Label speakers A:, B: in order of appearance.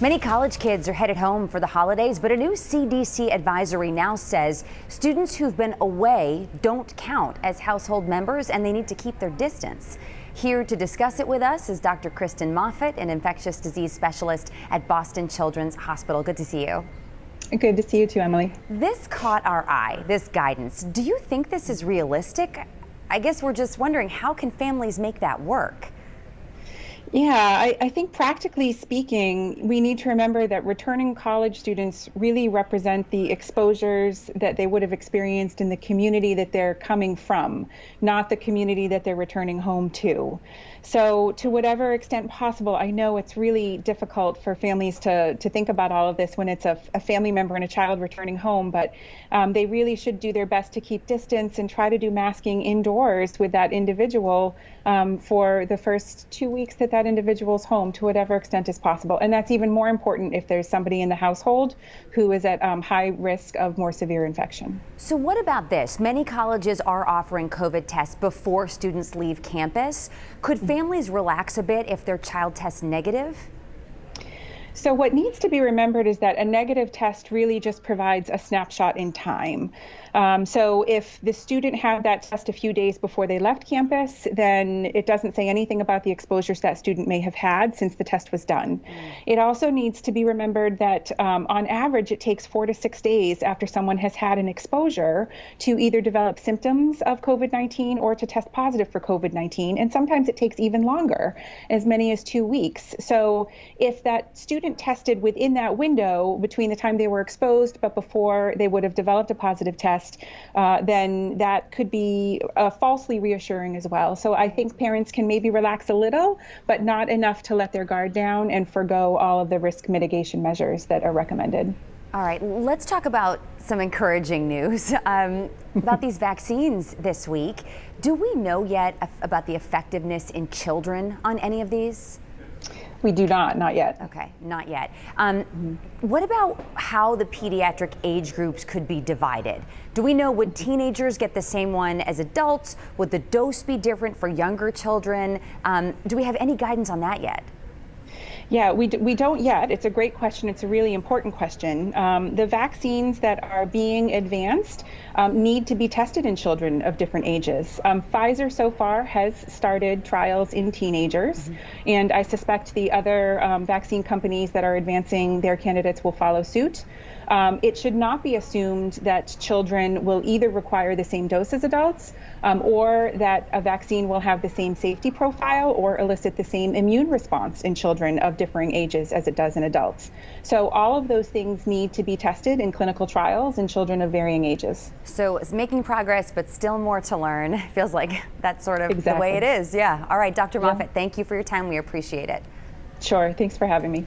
A: Many college kids are headed home for the holidays, but a new CDC advisory now says students who've been away don't count as household members and they need to keep their distance. Here to discuss it with us is Dr. Kristen Moffitt, an infectious disease specialist at Boston Children's Hospital. Good to see you.
B: Good to see you too, Emily.
A: This caught our eye, this guidance. Do you think this is realistic? I guess we're just wondering, how can families make that work?
B: Yeah, I think practically speaking, we need to remember that returning college students really represent the exposures that they would have experienced in the community that they're coming from, not the community that they're returning home to. So to whatever extent possible, I know it's really difficult for families to think about all of this when it's a family member and a child returning home, but they really should do their best to keep distance and try to do masking indoors with that individual for the first 2 weeks that individual's home, to whatever extent is possible. And that's even more important if there's somebody in the household who is at high risk of more severe infection.
A: So what about this? Many colleges are offering COVID tests before students leave campus. Could families relax a bit if their child tests negative?
B: So what needs to be remembered is that a negative test really just provides a snapshot in time. So if the student had that test a few days before they left campus, then it doesn't say anything about the exposures that student may have had since the test was done. It also needs to be remembered that on average, it takes 4 to 6 days after someone has had an exposure to either develop symptoms of COVID-19 or to test positive for COVID-19. And sometimes it takes even longer, as many as 2 weeks. So if that student tested within that window between the time they were exposed but before they would have developed a positive test, then that could be falsely reassuring as well. So I think parents can maybe relax a little, but not enough to let their guard down and forgo all of the risk mitigation measures that are recommended.
A: All right, let's talk about some encouraging news about these vaccines this week. Do we know yet about the effectiveness in children on any of these?
B: We do not yet.
A: Okay, not yet. What about how the pediatric age groups could be divided? Do we know, would teenagers get the same one as adults? Would the dose be different for younger children? Do we have any guidance on that yet?
B: Yeah, we don't yet. It's a great question. It's a really important question. The vaccines that are being advanced need to be tested in children of different ages. Pfizer so far has started trials in teenagers, and I suspect the other vaccine companies that are advancing their candidates will follow suit. It should not be assumed that children will either require the same dose as adults or that a vaccine will have the same safety profile or elicit the same immune response in children of differing ages as it does in adults. So all of those things need to be tested in clinical trials in children of varying ages.
A: So it's making progress, but still more to learn. Feels like that's sort of the way it is. Yeah. All right, Dr. Moffitt, thank you for your time. We appreciate it.
B: Sure. Thanks for having me.